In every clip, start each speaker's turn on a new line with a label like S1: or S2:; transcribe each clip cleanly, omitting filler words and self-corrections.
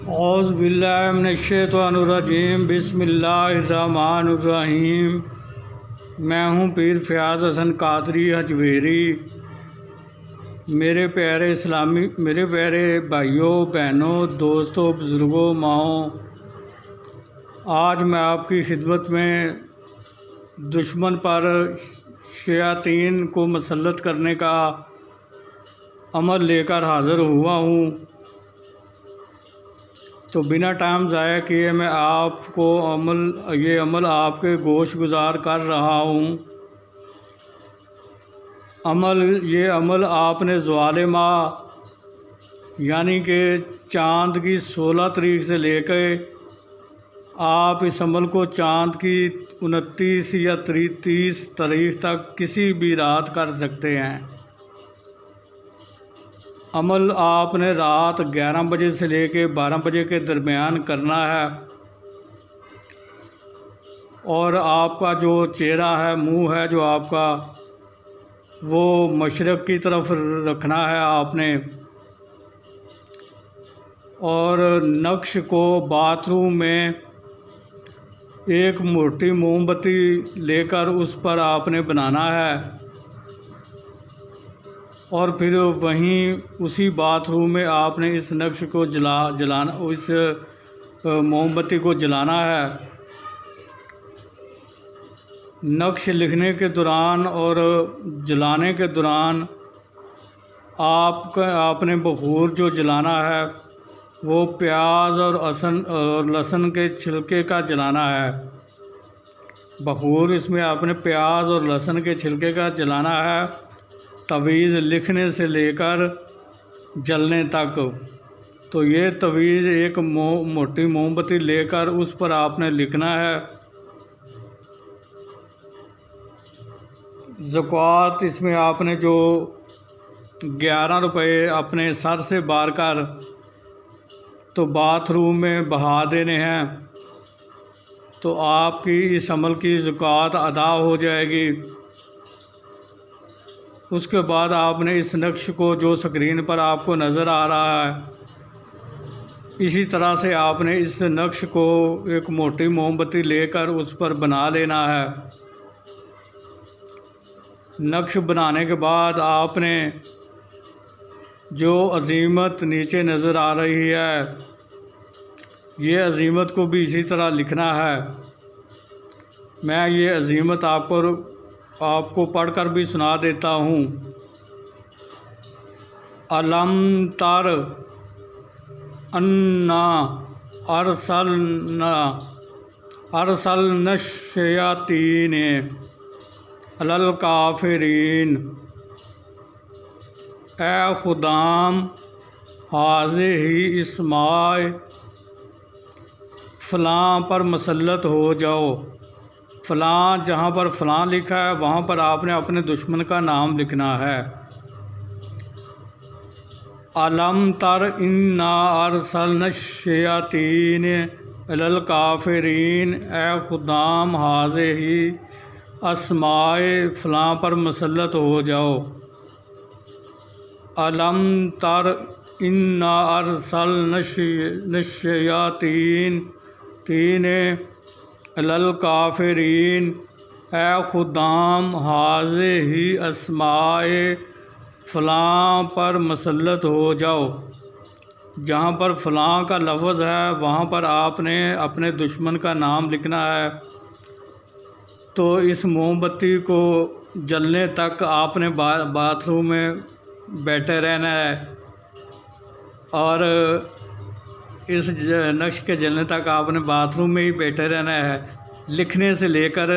S1: اعوذ باللہ من الشیطان الرجیم، بسم اللہ الرحمن الرحیم۔ میں ہوں پیر فیاض حسن قادری حجویری۔ میرے پیارے بھائیوں، بہنوں، دوستوں، بزرگوں، ماؤں، آج میں آپ کی خدمت میں دشمن پر شیاطین کو مسلط کرنے کا عمل لے کر حاضر ہوا ہوں۔ تو بنا ٹائم ضائع کیے میں آپ کو یہ عمل آپ کے گوش گزار کر رہا ہوں۔ یہ عمل آپ نے زوال ماہ یعنی کہ چاند کی 16 تاریخ سے لے کے آپ اس عمل کو چاند کی 29 یا 30 تاریخ تک کسی بھی رات کر سکتے ہیں۔ عمل آپ نے رات 11 بجے سے لے کے 12 بجے کے درمیان کرنا ہے، اور آپ کا جو چہرہ ہے، منہ ہے جو آپ کا، وہ مشرق کی طرف رکھنا ہے آپ نے، اور نقش کو باتھ روم میں ایک موٹی موم بتی لے کر اس پر آپ نے بنانا ہے، اور پھر وہیں اسی باتھ روم میں آپ نے اس نقش کو جلانا، اس موم بتی کو جلانا ہے۔ نقش لکھنے کے دوران اور جلانے کے دوران آپ نے بخور جو جلانا ہے وہ پیاز اور لہسن کے چھلکے کا جلانا ہے۔ بخور اس میں آپ نے پیاز اور لہسن کے چھلکے کا جلانا ہے، تویز لکھنے سے لے کر جلنے تک۔ تو یہ تویز ایک موٹی موم بتی لے کر اس پر آپ نے لکھنا ہے۔ زکوٰۃ اس میں آپ نے جو 11 روپے اپنے سر سے بار کر تو باتھ روم میں بہا دینے ہیں، تو آپ کی اس عمل کی زکوٰۃ ادا ہو جائے گی۔ اس کے بعد آپ نے اس نقش کو جو اسکرین پر آپ کو نظر آ رہا ہے، اسی طرح سے آپ نے اس نقش کو ایک موٹی موم بتی لے کر اس پر بنا لینا ہے۔ نقش بنانے کے بعد آپ نے جو عزیمت نیچے نظر آ رہی ہے، یہ عزیمت کو بھی اسی طرح لکھنا ہے۔ میں یہ عزیمت آپ کو پڑھ کر بھی سنا دیتا ہوں۔ علم تر انا ارسلنا الشیاطین علی الکافرین، اے خدام حاضہ اسماء فلاں پر مسلط ہو جاؤ۔ فلاں جہاں پر فلاں لکھا ہے وہاں پر آپ نے اپنے دشمن کا نام لکھنا ہے۔ علم تر انا ارسلنا الشیاطین علی الکافرین، اے خدام حاضہ اسماء فلاں پر مسلط ہو جاؤ۔ علم تر انا ارسلنا الشیاطین علی الکافرین، اے خدام حاضہ اسماء فلاں پر مسلط ہو جاؤ۔ جہاں پر فلاں کا لفظ ہے وہاں پر آپ نے اپنے دشمن کا نام لکھنا ہے۔ تو اس موم بتی کو جلنے تک آپ نے باتھ روم میں بیٹھے رہنا ہے، اور اس نقش کے جلنے تک آپ نے باتھ روم میں ہی بیٹھے رہنا ہے، لکھنے سے لے کر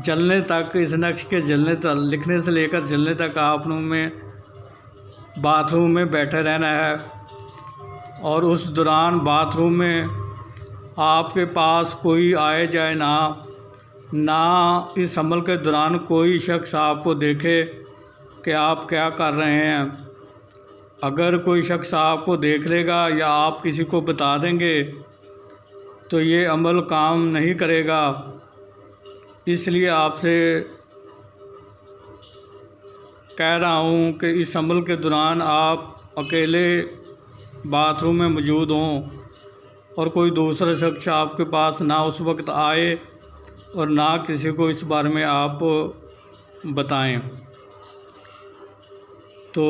S1: جلنے تک۔ اس نقش کے لکھنے سے لے کر جلنے تک آپ نے باتھ روم میں بیٹھے رہنا ہے، اور اس دوران باتھ روم میں آپ کے پاس کوئی آئے جائے نہ اس عمل کے دوران کوئی شخص آپ کو دیکھے کہ آپ کیا کر رہے ہیں۔ اگر کوئی شخص آپ کو دیکھ لے گا یا آپ کسی کو بتا دیں گے تو یہ عمل کام نہیں کرے گا۔ اس لیے آپ سے کہہ رہا ہوں کہ اس عمل کے دوران آپ اکیلے باتھ روم میں موجود ہوں اور کوئی دوسرا شخص آپ کے پاس نہ اس وقت آئے اور نہ کسی کو اس بارے میں آپ بتائیں۔ تو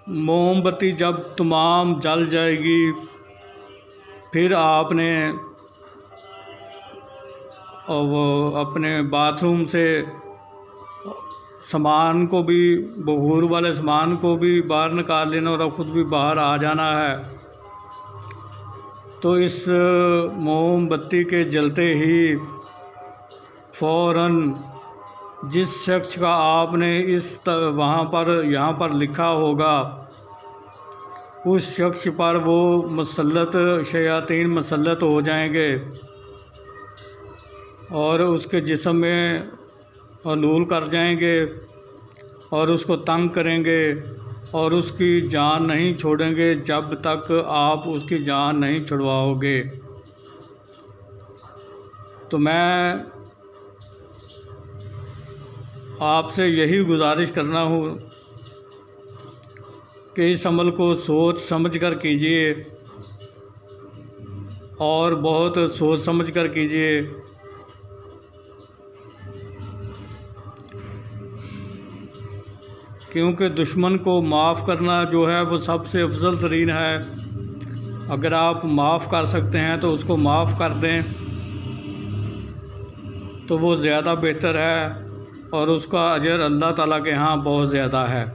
S1: موم بتی جب تمام جل جائے گی پھر آپ نے وہ اپنے باتھ روم سے سامان کو بھی، بخور والے سامان کو بھی باہر نکال لینا اور خود بھی باہر آ جانا ہے۔ تو اس موم بتی کے جلتے ہی فوراً جس شخص کا آپ نے یہاں پر لکھا ہوگا اس شخص پر وہ شیاطین مسلط ہو جائیں گے اور اس کے جسم میں حلول کر جائیں گے اور اس کو تنگ کریں گے اور اس کی جان نہیں چھوڑیں گے جب تک آپ اس کی جان نہیں چھڑواؤ گے۔ تو میں آپ سے یہی گزارش کرنا ہوں کہ اس عمل کو سوچ سمجھ کر کیجیے اور بہت سوچ سمجھ کر کیجیے، کیونکہ دشمن کو معاف کرنا جو ہے وہ سب سے افضل ترین ہے۔ اگر آپ معاف کر سکتے ہیں تو اس کو معاف کر دیں تو وہ زیادہ بہتر ہے اور اس کا اجر اللہ تعالیٰ کے ہاں بہت زیادہ ہے۔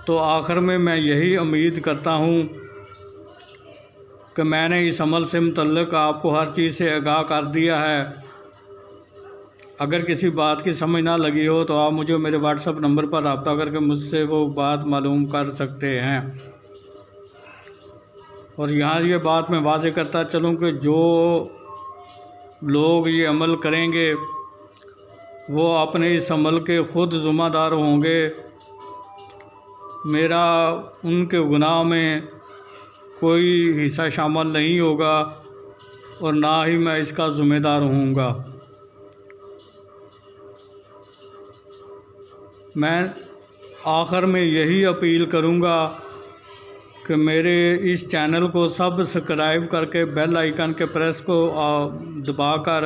S1: تو آخر میں یہی امید کرتا ہوں کہ میں نے اس عمل سے متعلق آپ کو ہر چیز سے آگاہ کر دیا ہے۔ اگر کسی بات کی سمجھ نہ لگی ہو تو آپ مجھے میرے واٹس ایپ نمبر پر رابطہ کر کے مجھ سے وہ بات معلوم کر سکتے ہیں۔ اور یہاں یہ بات میں واضح کرتا چلوں کہ جو لوگ یہ عمل کریں گے وہ اپنے اس عمل کے خود ذمہ دار ہوں گے۔ میرا ان کے گناہ میں کوئی حصہ شامل نہیں ہوگا اور نہ ہی میں اس کا ذمہ دار ہوں گا۔ میں آخر میں یہی اپیل کروں گا کہ میرے اس چینل کو سبسکرائب کر کے بیل آئیکن کے پریس کو دبا کر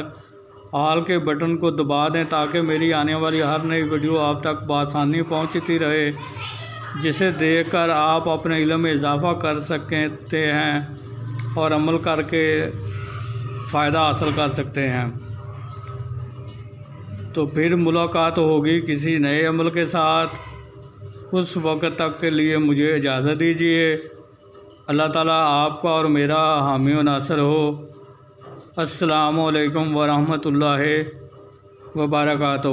S1: آل کے بٹن کو دبا دیں تاکہ میری آنے والی ہر نئی ویڈیو آپ تک بآسانی پہنچتی رہے، جسے دیکھ کر آپ اپنے علم میں اضافہ کر سکتے ہیں اور عمل کر کے فائدہ حاصل کر سکتے ہیں۔ تو پھر ملاقات ہوگی کسی نئے عمل کے ساتھ۔ اس وقت تک کے لیے مجھے اجازت دیجیے۔ اللہ تعالیٰ آپ کا اور میرا حامی و ناصر ہو۔ السلام علیکم ورحمۃ اللہ وبرکاتہ۔